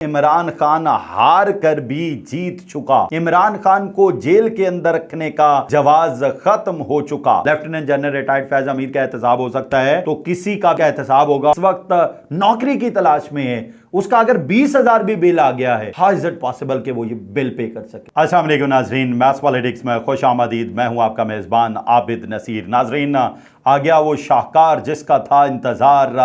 इमरान खान हार कर भी जीत चुका। इमरान खान को जेल के अंदर रखने का जवाज खत्म हो चुका। लेफ्टिनेंट जनरल रिटायर्ड फैज अमीर का एहतसाब हो सकता है तो किसी का क्या एहतसाब होगा? इस वक्त नौकरी की तलाश में है, उसका अगर 20,000 भी बिल आ गया है, हाउ इज इट पॉसिबल कि वो ये बिल पे कर सके? अस्सलाम वालेकुम नाजरीन, मैथ्स पॉलिटिक्स में खुश आमदीद। मैं हूं आपका मेजबान आबिद नसीर। नाजरीन, आ गया वो शाहकार जिसका था इंतजार।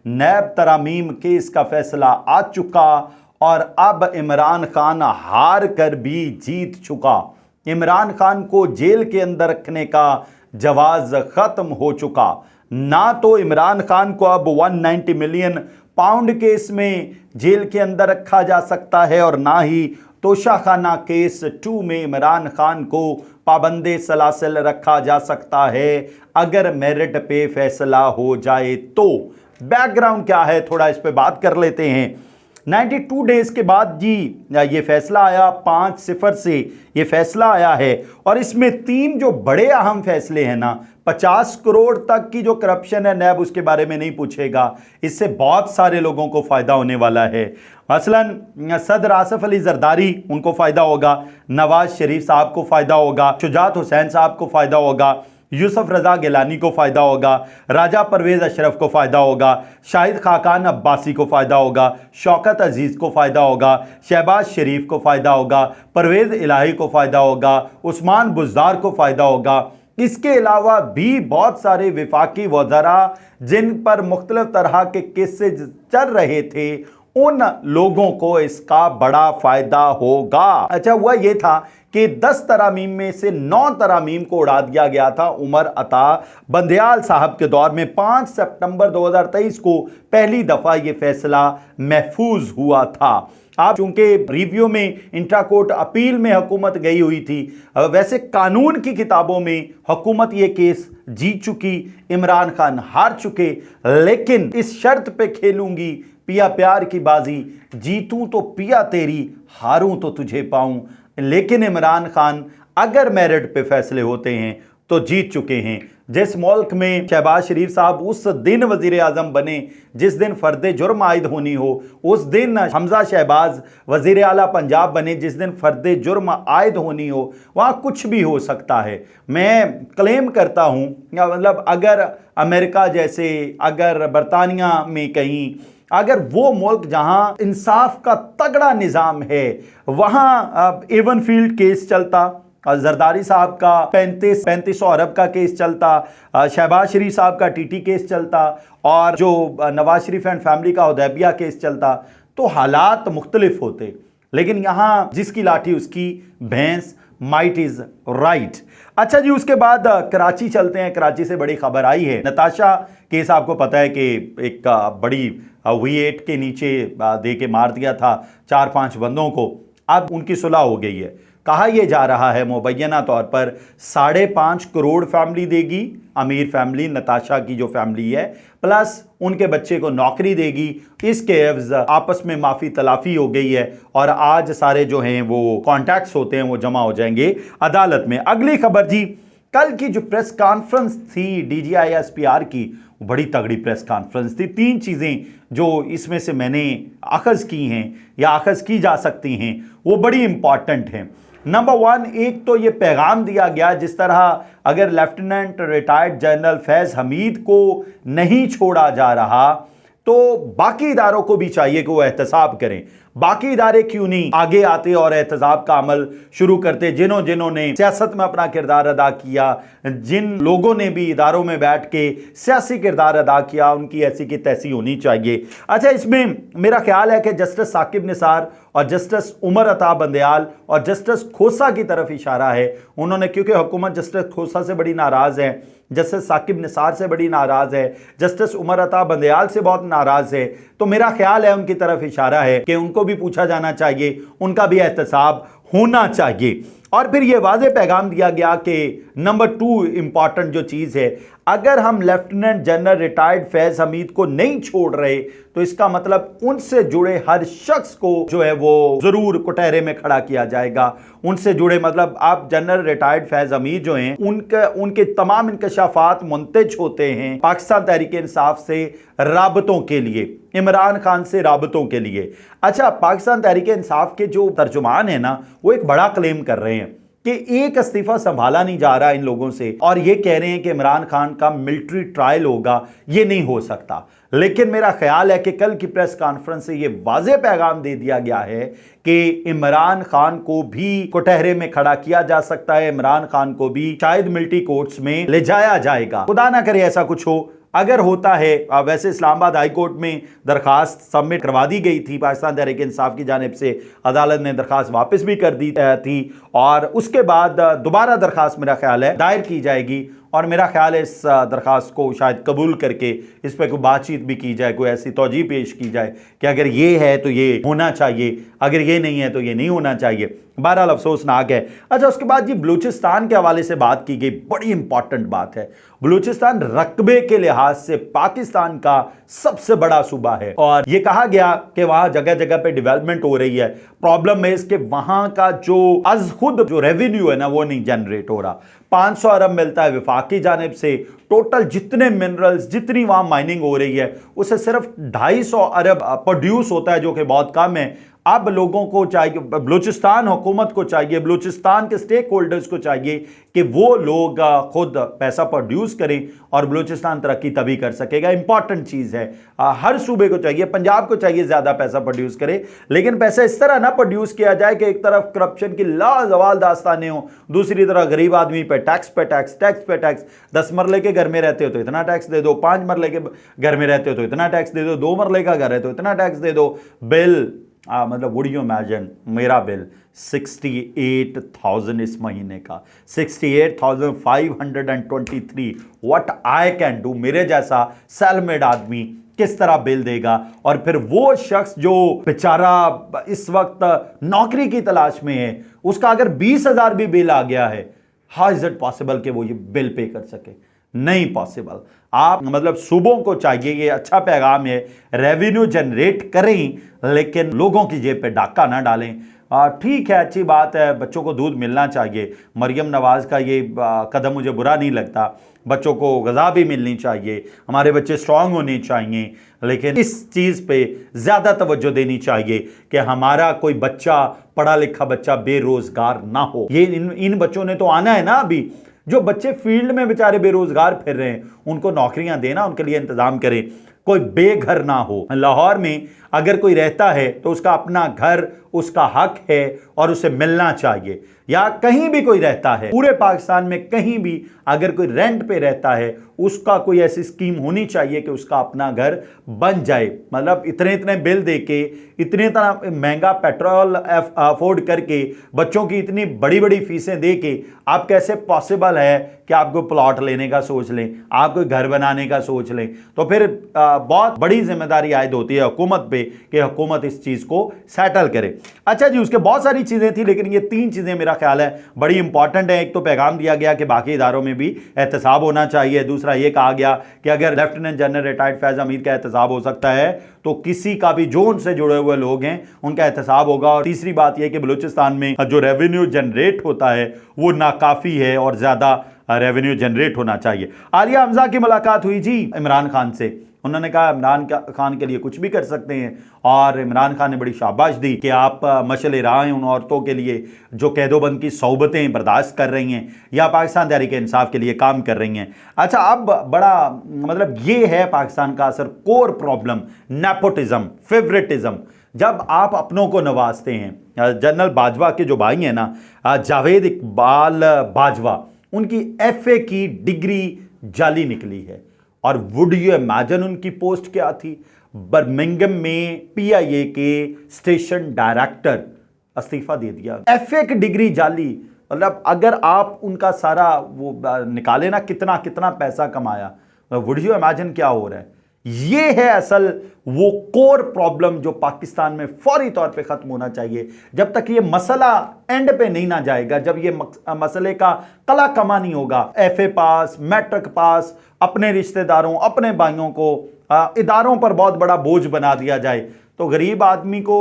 नैब तरामीम केस का फैसला आ चुका और अब इमरान खान हार कर भी जीत चुका। इमरान खान को जेल के अंदर रखने का जवाज खत्म हो चुका। ना तो इमरान खान को अब 190 मिलियन पाउंड केस में जेल के अंदर रखा जा सकता है और ना ही तोशाखाना केस 2 में इमरान खान को पाबंदे सलासिल रखा जा सकता है अगर मेरिट पे फैसला हो जाए तो। बैकग्राउंड क्या है, थोड़ा इस पे बात कर लेते हैं। 92 डेज के बाद जी ये फैसला आया, 5-0 से ये फैसला आया है और इसमें 3 जो बड़े अहम फैसले हैं ना, 50 करोड़ तक की जो करप्शन है नैब उसके बारे में नहीं पूछेगा। इससे बहुत सारे लोगों को फायदा होने वाला है। मसलन सदर आसिफ अली जरदारी, उनको फायदा होगा, नवाज शरीफ साहब को फायदा होगा, शुजात हुसैन साहब को फायदा होगा, यूसुफ रजा गिलानी को फायदा होगा, राजा परवेज अशरफ को फायदा होगा, शाहिद खाकान अब्बासी को फायदा होगा, शौकत अजीज को फायदा होगा, शहबाज शरीफ को फायदा होगा, परवेज इलाही को फायदा होगा, उस्मान बुज़दार को फायदा होगा। इसके अलावा भी बहुत सारे विफाकी वज़रा जिन पर मुख्तलिफ तरह के केसेज चल रहे थे, उन लोगों को इसका बड़ा फायदा होगा। अच्छा, हुआ ये था कि 10 तरामीम में से 9 तरामीम को उड़ा दिया गया था उमर अता बंदयाल साहब के दौर में। 5 सितंबर 2023 को पहली दफा ये फैसला महफूज हुआ था। आप चूंकि रिव्यू में इंट्रा कोर्ट अपील में हुकूमत गई हुई थी, वैसे कानून की किताबों में हुकूमत ये केस जीत चुकी, इमरान खान हार चुके, लेकिन इस शर्त पे खेलूंगी पिया प्यार की बाजी, जीतूं तो पिया तेरी, हारूं तो तुझे पाऊं। लेकिन इमरान खान अगर मेरिट पे फैसले होते हैं तो जीत चुके हैं। जिस मुल्क में शहबाज शरीफ साहब उस दिन वजीर आजम बने जिस दिन फर्द जुर्म आयद होनी हो, उस दिन हमजा शहबाज वजीर आला पंजाब बने जिस दिन फर्द जुर्म आयद होनी हो, वहाँ कुछ भी हो सकता है। मैं क्लेम करता हूँ, मतलब अगर अमेरिका जैसे, अगर बरतानिया में कहीं, अगर वो मुल्क जहां इंसाफ का तगड़ा निज़ाम है, वहां एवन फील्ड केस चलता, जरदारी साहब का 3500 अरब का केस चलता, शहबाज शरीफ साहब का टीटी केस चलता और जो नवाज शरीफ एंड फैमिली का हुदैबिया केस चलता, तो हालात मुख्तलिफ होते। लेकिन यहाँ जिसकी लाठी उसकी भैंस, माइट इज राइट। अच्छा जी, उसके बाद कराची चलते हैं। कराची से बड़ी खबर आई है। नताशा केस आपको पता है कि एक बड़ी V8 के नीचे दे के मार दिया था 4-5 बंदों को। अब उनकी सुलह हो गई है। कहा यह जा रहा है मुबैना तौर पर 5.5 करोड़ फैमिली देगी, अमीर फैमिली नताशा की जो फैमिली है, प्लस उनके बच्चे को नौकरी देगी। इसके एवज आपस में माफ़ी तलाफ़ी हो गई है और आज सारे जो हैं वो कॉन्टैक्ट्स होते हैं वो जमा हो जाएंगे अदालत में। अगली खबर जी, कल की जो प्रेस कॉन्फ्रेंस थी DGI-SPR की, बड़ी तगड़ी प्रेस कॉन्फ्रेंस थी। 3 चीज़ें जो इसमें से मैंने अखज़ की हैं या अखज़ की जा सकती हैं, वो बड़ी इंपॉर्टेंट हैं। नंबर 1, एक तो ये पैगाम दिया गया, जिस तरह अगर लेफ्टिनेंट रिटायर्ड जनरल फैज़ हमीद को नहीं छोड़ा जा रहा तो बाकी इदारों को भी चाहिए कि वो एहतसाब करें। बाकी इदारे क्यों नहीं आगे आते और एहतसाब का अमल शुरू करते? जिन्होंने सियासत में अपना किरदार अदा किया, जिन लोगों ने भी इदारों में बैठ के सियासी किरदार अदा किया, उनकी ऐसी की तैसी होनी चाहिए। अच्छा, इसमें मेरा ख्याल है कि जस्टिस साकिब निसार और जस्टिस उमर अता बंदयाल और जस्टिस खोसा की तरफ इशारा है उन्होंने, क्योंकि हुकूमत जस्टिस खोसा से बड़ी नाराज़ है, जस्टिस साकिब निसार से बड़ी नाराज़ है, जस्टिस उमर अता बंदयाल से बहुत नाराज़ है। तो मेरा ख्याल है उनकी तरफ इशारा है कि उनको भी पूछा जाना चाहिए, उनका भी एहतसाब होना चाहिए। और फिर यह वाज़ेह पैगाम दिया गया कि नंबर 2 इंपॉर्टेंट जो चीज है, अगर हम lieutenant general retired Faiz Hamid को नहीं छोड़ रहे तो इसका मतलब उनसे जुड़े हर शख्स को जो है वो जरूर कुटहरे में खड़ा किया जाएगा। उनसे जुड़े मतलब आप जनरल रिटायर्ड फैज हमीद जो हैं उनके तमाम इंकशाफात मुंतज होते हैं पाकिस्तान तहरीक इंसाफ से राबतों के लिए, इमरान खान से राबतों के लिए। अच्छा, पाकिस्तान तहरीक इंसाफ के जो तर्जुमान है ना, वो एक बड़ा क्लेम कर रहे हैं कि एक इस्तीफा संभाला नहीं जा रहा इन लोगों से, और ये कह रहे हैं कि इमरान खान का मिलिट्री ट्रायल होगा। ये नहीं हो सकता। लेकिन मेरा ख्याल है कि कल की प्रेस कॉन्फ्रेंस से ये वाज़ेह पैगाम दे दिया गया है कि इमरान खान को भी कुटहरे में खड़ा किया जा सकता है, इमरान खान को भी शायद मिलिट्री कोर्ट्स में ले जाया जाएगा। खुदा ना करे ऐसा कुछ हो। अगर होता है, वैसे इस्लामाबाद हाई कोर्ट में दरखास्त सबमिट करवा दी गई थी, पाकिस्तान तहरीक इंसाफ की जानिब से अदालत ने दरखास्त वापस भी कर दी थी, और उसके बाद दोबारा दरखास्त मेरा ख्याल है दायर की जाएगी, और मेरा ख्याल है इस दरखास्त को शायद कबूल करके इस पर कोई बातचीत भी की जाए, कोई ऐसी तौजीह पेश की जाए कि अगर ये है तो ये होना चाहिए, अगर ये नहीं है तो ये नहीं होना चाहिए। बहरहाल अफसोसनाक है। अच्छा, उसके बाद जी बलूचिस्तान के हवाले से बात की गई, बड़ी इंपॉर्टेंट बात है। बलूचिस्तान रकबे के लिहाज से पाकिस्तान का सबसे बड़ा सूबा है, और यह कहा गया कि वहां जगह जगह पे डेवलपमेंट हो रही है। प्रॉब्लम है इसके वहां का जो अज खुद जो रेवेन्यू है ना, वो नहीं जनरेट हो रहा। 500 अरब मिलता है विफाक की जानिब से। टोटल जितने मिनरल्स, जितनी वहां माइनिंग हो रही है, उसे सिर्फ 250 अरब प्रोड्यूस होता है, जो कि बहुत कम है। अब लोगों को चाहिए, बलूचिस्तान हुकूमत को चाहिए, बलूचिस्तान के स्टेक होल्डर्स को चाहिए कि वो लोग खुद पैसा प्रोड्यूस करें, और बलूचिस्तान तरक्की तभी कर सकेगा। इंपॉर्टेंट चीज़ है, हर सूबे को चाहिए, पंजाब को चाहिए ज़्यादा पैसा प्रोड्यूस करे, लेकिन पैसा इस तरह ना प्रोड्यूस किया जाए कि एक तरफ करप्शन की लाजवाल दास्तानें हो, दूसरी तरफ गरीब आदमी पे टैक्स पे टैक्स, टैक्स पे टैक्स। 10 मरले के घर में रहते हो तो इतना टैक्स दे दो, 5 मरले के घर में रहते हो तो इतना टैक्स दे दो, 2 मरले का घर है तो इतना टैक्स दे दो। बिल मतलब वुड यू इमेजिन, मेरा बिल 68,000 इस महीने का, 68,523। What I can do. मेरे जैसा सेल्फमेड आदमी किस तरह बिल देगा? और फिर वो शख्स जो बेचारा इस वक्त नौकरी की तलाश में है, उसका अगर 20,000 भी बिल आ गया है, हाउ इज इट पॉसिबल कि वो ये बिल पे कर सके? नहीं पॉसिबल। आप मतलब सूबों को चाहिए, ये अच्छा पैगाम है, रेवेन्यू जनरेट करें लेकिन लोगों की जेब पे डाका ना डालें। ठीक है, अच्छी बात है, बच्चों को दूध मिलना चाहिए। मरियम नवाज का ये कदम मुझे बुरा नहीं लगता। बच्चों को ग़िज़ा भी मिलनी चाहिए, हमारे बच्चे स्ट्रांग होने चाहिए, लेकिन इस चीज़ पे ज़्यादा तवज्जो देनी चाहिए कि हमारा कोई बच्चा, पढ़ा लिखा बच्चा बेरोज़गार ना हो। ये इन बच्चों ने तो आना है ना। अभी जो बच्चे फील्ड में बेचारे बेरोजगार फिर रहे हैं, उनको नौकरियां देना, उनके लिए इंतजाम करें। कोई बेघर ना हो। लाहौर में अगर कोई रहता है तो उसका अपना घर उसका हक है और उसे मिलना चाहिए। या कहीं भी कोई रहता है, पूरे पाकिस्तान में कहीं भी अगर कोई रेंट पे रहता है, उसका कोई ऐसी स्कीम होनी चाहिए कि उसका अपना घर बन जाए। मतलब इतने इतने बिल देके, इतने इतना महंगा पेट्रोल अफोर्ड करके, बच्चों की इतनी बड़ी बड़ी फीसें दे के आप कैसे पॉसिबल है कि आप कोई प्लॉट लेने का सोच लें, आप कोई घर बनाने का सोच लें? तो फिर बहुत बड़ी जिम्मेदारी आयद होती है हुकूमत पे कि हुकूमत इस चीज़ को सेटल करे। अच्छा जी, उसके बहुत सारी चीज़ें थी, लेकिन ये 3 चीज़ें मेरा ख्याल है बड़ी इंपॉर्टेंट है। एक तो पैगाम दिया गया कि बाकी इदारों में भी एहतसाब होना चाहिए। दूसरा ये कहा गया कि अगर lieutenant general retired Faiz Hamid का एहतसाब हो सकता है तो किसी का भी जो उनसे जुड़े हुए लोग हैं उनका एहतसाब होगा। और तीसरी बात यह कि बलूचिस्तान में जो रेवेन्यू जनरेट होता है वो नाकाफ़ी है और ज़्यादा रेवेन्यू जनरेट होना चाहिए। आलिया हमजा की मुलाकात हुई जी इमरान खान से। उन्होंने कहा इमरान खान के लिए कुछ भी कर सकते हैं, और इमरान खान ने बड़ी शाबाश दी कि आप मशले राह हैं उन औरतों के लिए जो कैदोबंद की सौबतें बर्दाश्त कर रही हैं या पाकिस्तान तहरीक इंसाफ के लिए काम कर रही हैं। अच्छा, अब बड़ा मतलब ये है पाकिस्तान का असर कोर प्रॉब्लम, नेपोटिज्म, फेवरेटिज्म। जब आप अपनों को नवाजते हैं, जनरल बाजवा के जो भाई हैं ना, जावेद इकबाल बाजवा, उनकी FA की डिग्री जाली निकली है। और वुड यू इमेजिन उनकी पोस्ट क्या थी? बर्मिंघम में PIA के स्टेशन डायरेक्टर, इस्तीफा दे दिया। FA की डिग्री जाली। मतलब अगर आप उनका सारा वो निकाले ना, कितना कितना पैसा कमाया, वुड यू इमेजिन क्या हो रहा है? ये है असल वो कोर प्रॉब्लम जो पाकिस्तान में फौरी तौर पे खत्म होना चाहिए। जब तक ये मसला एंड पे नहीं ना जाएगा, जब ये मसले का कला कमा नहीं होगा, FA पास, मैट्रिक पास, अपने रिश्तेदारों, अपने भाइयों को इदारों पर बहुत बड़ा बोझ बना दिया जाए, तो गरीब आदमी को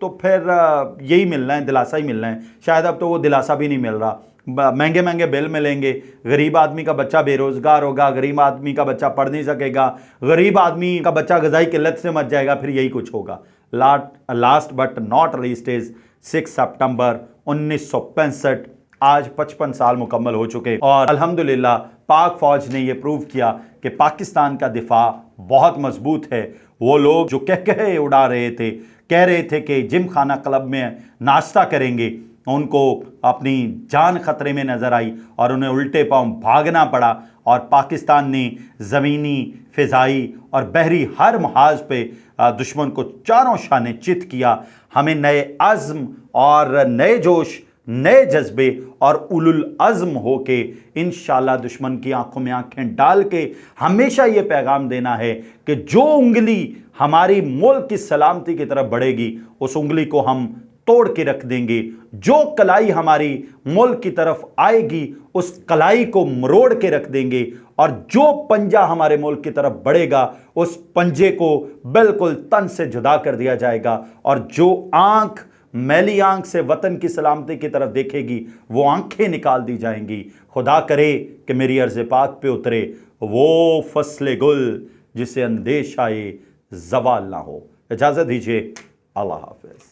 तो फिर यही मिलना है, दिलासा ही मिलना है। शायद अब तो वो दिलासा भी नहीं मिल रहा, महंगे महंगे बिल मिलेंगे, गरीब आदमी का बच्चा बेरोजगार होगा, गरीब आदमी का बच्चा पढ़ नहीं सकेगा, गरीब आदमी का बच्चा ग़िज़ाई किल्लत से मर जाएगा, फिर यही कुछ होगा। Last but not least is 6 सितंबर 1965, आज 55 साल मुकम्मल हो चुके और अल्हम्दुलिल्लाह पाक फौज ने यह प्रूव किया कि पाकिस्तान का दिफा बहुत मजबूत है। वो लोग जो कह उड़ा रहे थे, कह रहे थे कि जिम खाना क्लब में नाश्ता करेंगे, उनको अपनी जान खतरे में नजर आई और उन्हें उल्टे पांव भागना पड़ा और पाकिस्तान ने ज़मीनी, फ़िज़ाई और बहरी हर महाज पे दुश्मन को चारों शाने चित किया। हमें नए अज़्म और नए जोश, नए जज्बे और उलुल अज़्म होके इंशाअल्लाह दुश्मन की आंखों में आंखें डाल के हमेशा ये पैगाम देना है कि जो उंगली हमारी मुल्क की सलामती की तरफ बढ़ेगी, उस उंगली को हम तोड़ के रख देंगे। जो कलाई हमारी मुल्क की तरफ आएगी, उस कलाई को मरोड़ के रख देंगे और जो पंजा हमारे मुल्क की तरफ बढ़ेगा, उस पंजे को बिल्कुल तन से जुदा कर दिया जाएगा और जो आंख, मैली आंख से वतन की सलामती की तरफ देखेगी, वो आंखें निकाल दी जाएंगी। खुदा करे कि मेरी अर्ज़ पाक पे उतरे वो फसले गुल जिसे अंदेशाए ज़वाल ना हो। इजाज़त दीजिए, अल्लाह हाफ़िज़।